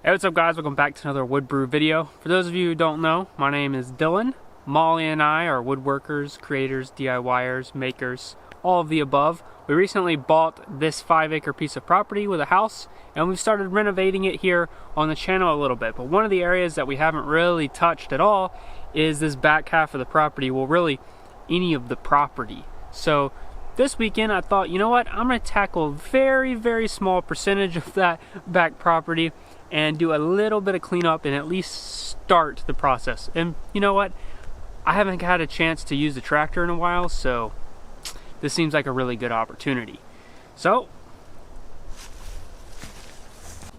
Hey, what's up guys? Welcome back to another Woodbrew video. For those of you who don't know, my name is Dylan. Molly and I are woodworkers, creators, DIYers, makers, all of the above. We recently bought this 5-acre piece of property with a house, and we've started renovating it here on the channel a little bit. But one of the areas that we haven't really touched at all is this back half of the property. Well, really any of the property. So this weekend I thought, you know what, I'm going to tackle a very small percentage of that back property and do a little bit of cleanup and at least start the process. And you know what, I haven't had a chance to use the tractor in a while, so this seems like a really good opportunity. So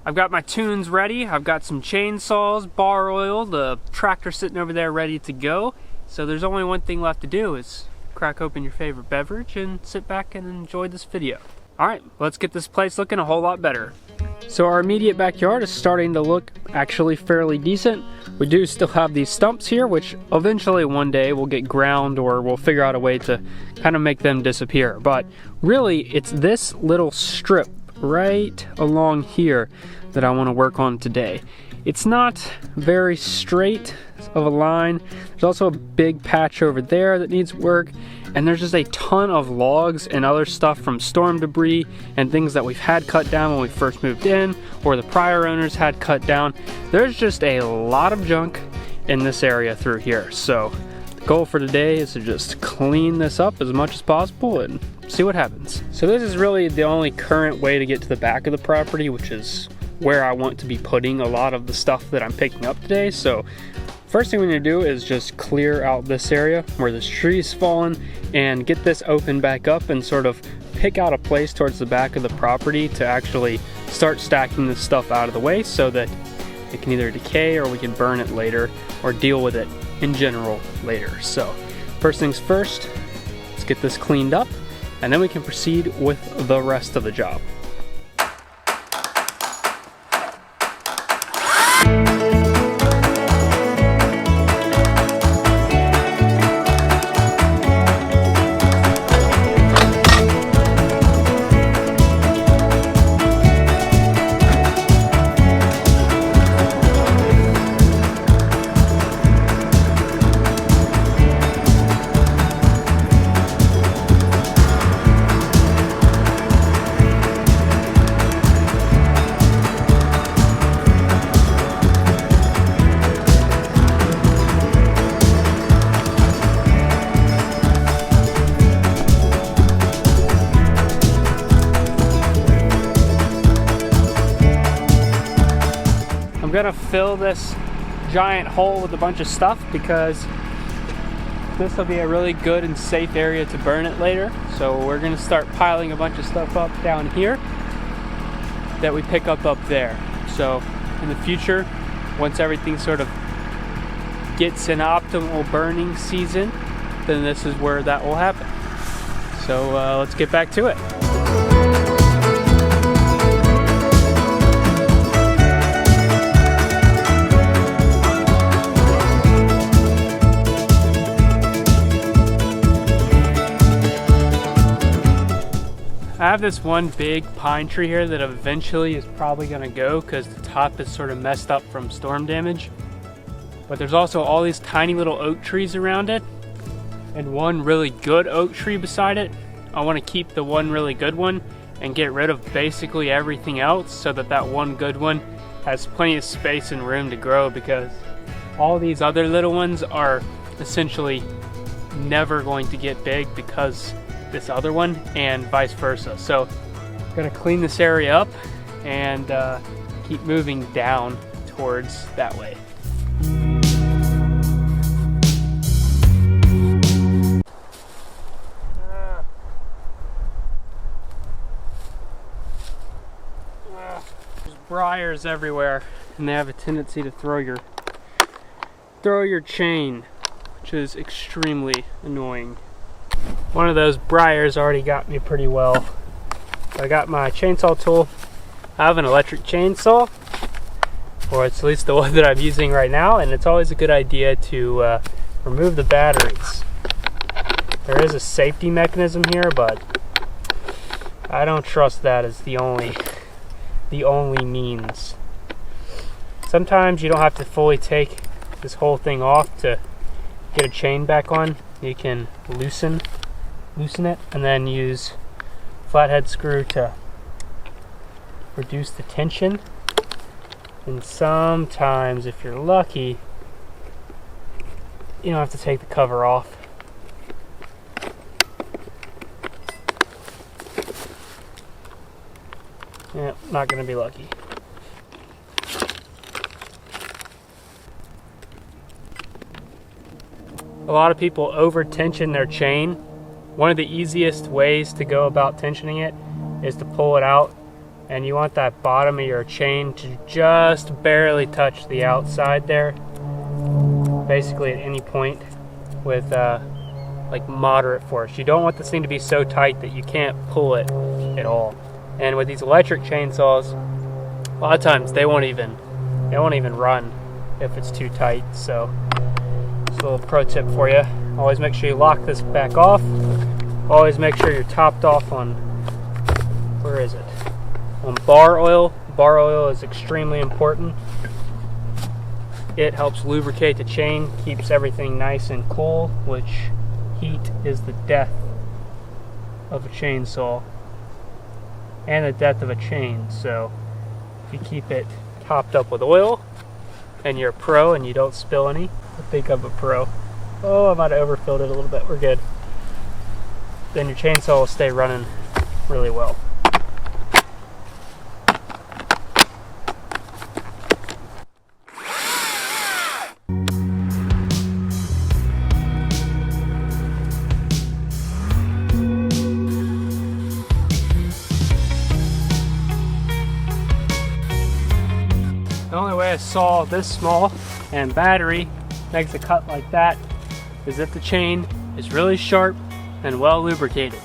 I've got my tunes ready. I've got some chainsaws, bar oil, the tractor sitting over there ready to go. So there's only one thing left to do, is crack open your favorite beverage and sit back and enjoy this video. Alright, let's get this place looking a whole lot better. So our immediate backyard is starting to look actually fairly decent. We do still have these stumps here, which eventually one day will get ground, or we'll figure out a way to kind of make them disappear. But really, it's this little strip right along here that I want to work on today. It's not very straight of a line. There's also a big patch over there that needs work, and there's just a ton of logs and other stuff from storm debris and things that we've had cut down when we first moved in, or the prior owners had cut down. There's just a lot of junk in this area through here. So the goal for today is to just clean this up as much as possible and see what happens. So this is really the only current way to get to the back of the property, which is where I want to be putting a lot of the stuff that I'm picking up today. So first thing we need to do is just clear out this area where this tree's fallen and get this open back up and sort of pick out a place towards the back of the property to actually start stacking this stuff out of the way so that it can either decay, or we can burn it later, or deal with it in general later. So first things first, let's get this cleaned up and then we can proceed with the rest of the job. I'm gonna fill this giant hole with a bunch of stuff because this will be a really good and safe area to burn it later. So we're gonna start piling a bunch of stuff up down here that we pick up there. So in the future, once everything sort of gets an optimal burning season, then this is where that will happen. So let's get back to it. I have this one big pine tree here that eventually is probably gonna go because the top is sort of messed up from storm damage. But there's also all these tiny little oak trees around it, and one really good oak tree beside it. I want to keep the one really good one and get rid of basically everything else so that that one good one has plenty of space and room to grow, because all these other little ones are essentially never going to get big because this other one, and vice versa. So I'm gonna clean this area up and keep moving down towards that way. There's briars everywhere, and they have a tendency to throw your chain, which is extremely annoying. One of those briars already got me pretty well. So I got my chainsaw tool. I have an electric chainsaw, or it's at least the one that I'm using right now, and it's always a good idea to remove the batteries. There is a safety mechanism here, but I don't trust that as the only means. Sometimes you don't have to fully take this whole thing off to get a chain back on. You can loosen it and then use flathead screw to reduce the tension. And sometimes, if you're lucky, you don't have to take the cover off. Yeah, not gonna be lucky. A lot of people over tension their chain. One of the easiest ways to go about tensioning it is to pull it out, and you want that bottom of your chain to just barely touch the outside there, basically at any point with like moderate force. You don't want this thing to be so tight that you can't pull it at all. And with these electric chainsaws, a lot of times they won't even run if it's too tight. So just a little pro tip for you. Always make sure you lock this back off. Always make sure you're topped off on, where is it? On bar oil. Bar oil is extremely important. It helps lubricate the chain, keeps everything nice and cool, which heat is the death of a chainsaw and the death of a chain. So if you keep it topped up with oil and you're a pro and you don't spill any, I think I'm a pro. Oh, I might have overfilled it a little bit. We're good. Then your chainsaw will stay running really well. The only way a saw this small and battery makes a cut like that is if the chain is really sharp and well lubricated.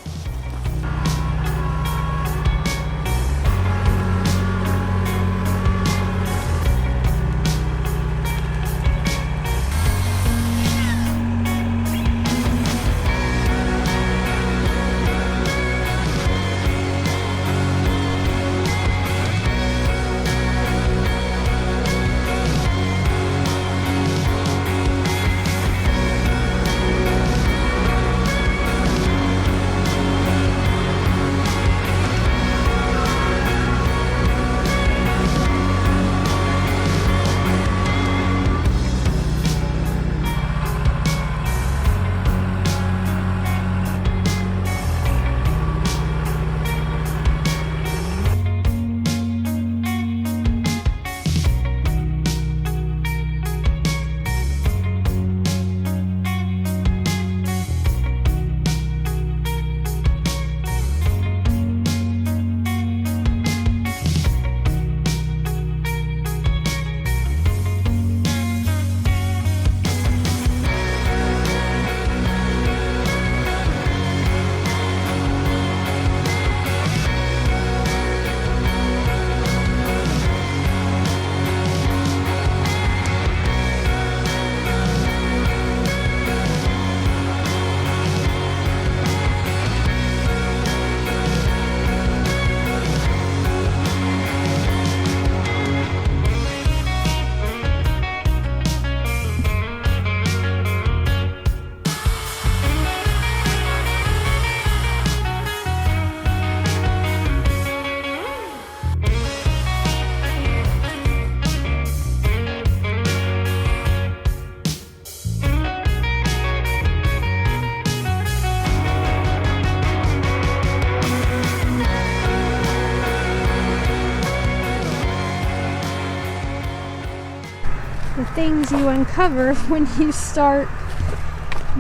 The things you uncover when you start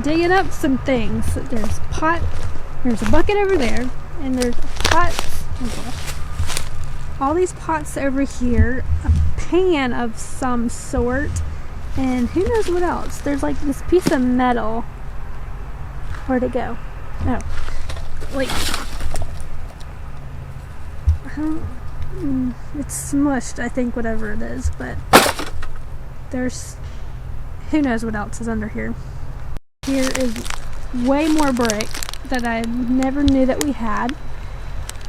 digging up some things. There's a bucket over there, and there's pots, all these pots over here, a pan of some sort, and who knows what else. There's like this piece of metal. Where'd it go? Oh, like, it's smushed, I think, whatever it is, but there's who knows what else is under here. Here is way more brick that I never knew that we had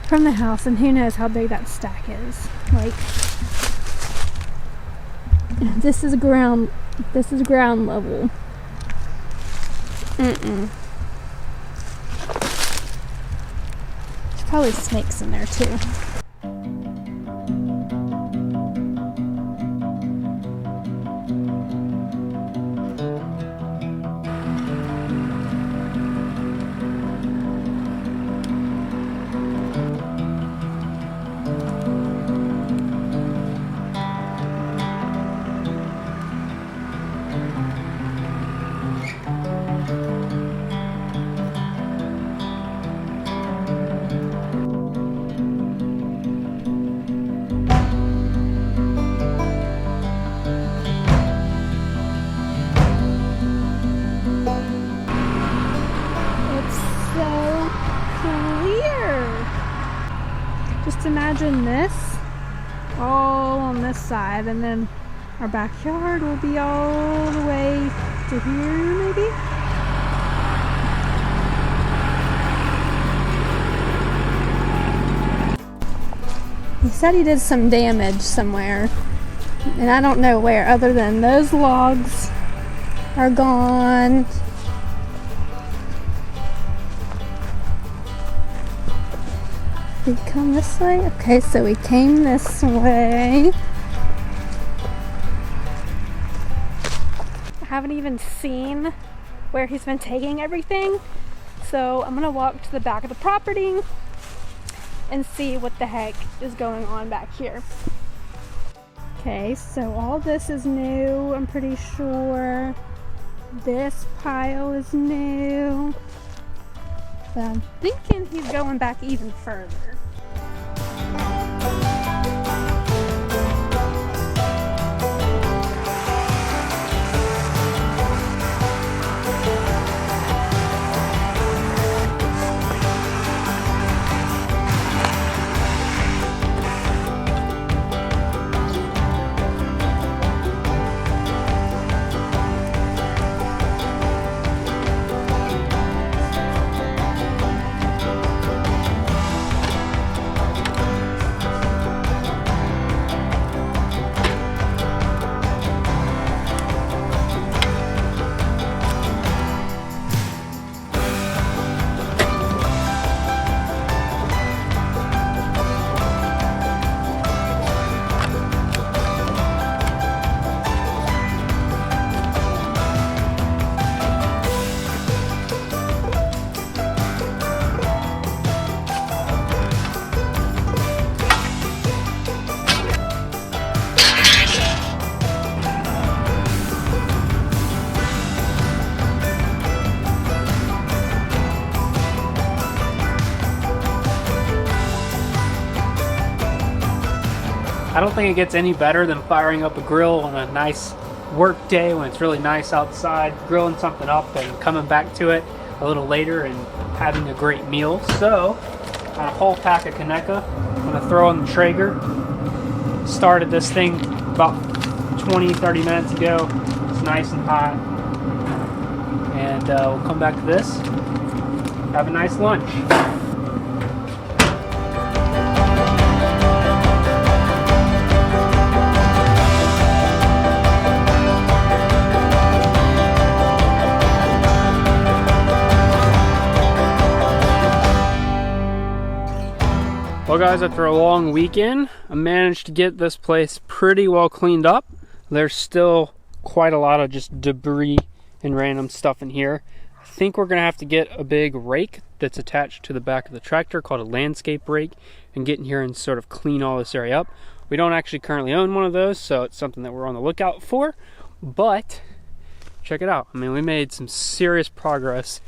from the house, and who knows how big that stack is. Like, This is ground level. There's probably snakes in there too. Just imagine this all on this side, and then our backyard will be all the way to here, maybe? He said he did some damage somewhere, and I don't know where, other than those logs are gone. We come this way? Okay, so we came this way. I haven't even seen where he's been taking everything, so I'm gonna walk to the back of the property and see what the heck is going on back here. Okay, so all this is new, I'm pretty sure. This pile is new. But I'm thinking he's going back even further. I don't think it gets any better than firing up a grill on a nice work day when it's really nice outside, grilling something up and coming back to it a little later and having a great meal. So, a whole pack of Kaneka. I'm gonna throw in the Traeger. Started this thing about 20-30 minutes ago. It's nice and hot. And we'll come back to this. Have a nice lunch. Well guys, after a long weekend, I managed to get this place pretty well cleaned up. There's still quite a lot of just debris and random stuff in here. I think we're gonna have to get a big rake that's attached to the back of the tractor called a landscape rake and get in here and sort of clean all this area up. We don't actually currently own one of those, so it's something that we're on the lookout for, but check it out. I mean, we made some serious progress.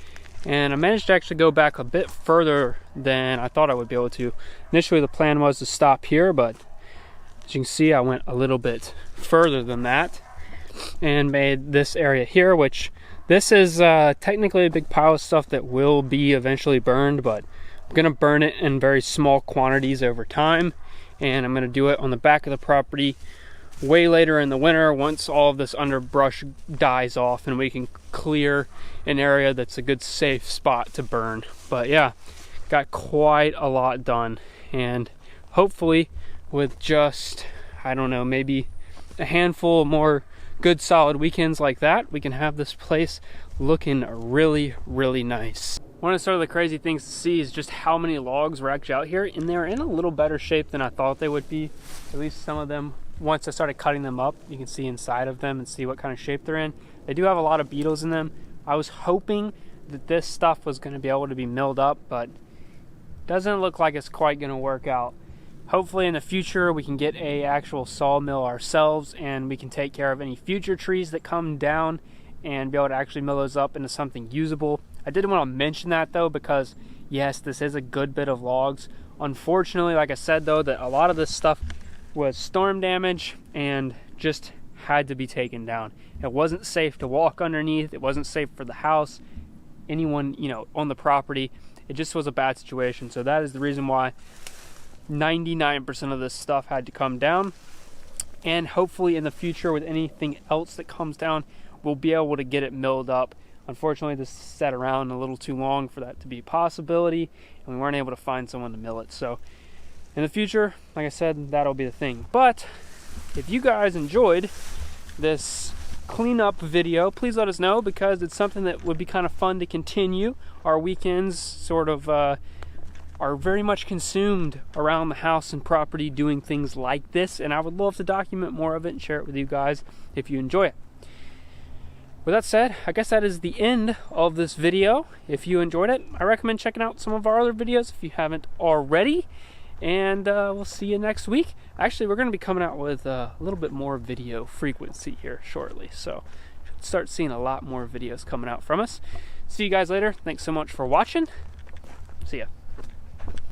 And I managed to actually go back a bit further than I thought I would be able to. Initially the plan was to stop here, but as you can see I went a little bit further than that and made this area here, which this is technically a big pile of stuff that will be eventually burned, but I'm going to burn it in very small quantities over time, and I'm going to do it on the back of the property way later in the winter once all of this underbrush dies off and we can clear an area that's a good safe spot to burn. But yeah, got quite a lot done, and hopefully with just, I don't know, maybe a handful more good solid weekends like that, we can have this place looking really, really nice. One of sort of the crazy things to see is just how many logs were actually out here, and they're in a little better shape than I thought they would be. At least some of them, once I started cutting them up, you can see inside of them and see what kind of shape they're in. They do have a lot of beetles in them. I was hoping that this stuff was going to be able to be milled up, but doesn't look like it's quite going to work out. Hopefully in the future we can get a actual sawmill ourselves, and we can take care of any future trees that come down and be able to actually mill those up into something usable. I did want to mention that though, because yes, this is a good bit of logs. Unfortunately, like I said though, that a lot of this stuff was storm damage and just had to be taken down. It wasn't safe to walk underneath. It wasn't safe for the house, anyone, you know, on the property. It just was a bad situation. So that is the reason why 99% of this stuff had to come down. And hopefully in the future with anything else that comes down, we'll be able to get it milled up. Unfortunately, this sat around a little too long for that to be a possibility, and we weren't able to find someone to mill it. So in the future, like I said, that'll be the thing. But if you guys enjoyed this cleanup video, please let us know, because it's something that would be kind of fun to continue. Our weekends sort of are very much consumed around the house and property doing things like this, and I would love to document more of it and share it with you guys if you enjoy it. With that said, I guess that is the end of this video. If you enjoyed it, I recommend checking out some of our other videos if you haven't already. And we'll see you next week. Actually, we're going to be coming out with a little bit more video frequency here shortly. So should start seeing a lot more videos coming out from us. See you guys later. Thanks so much for watching. See ya.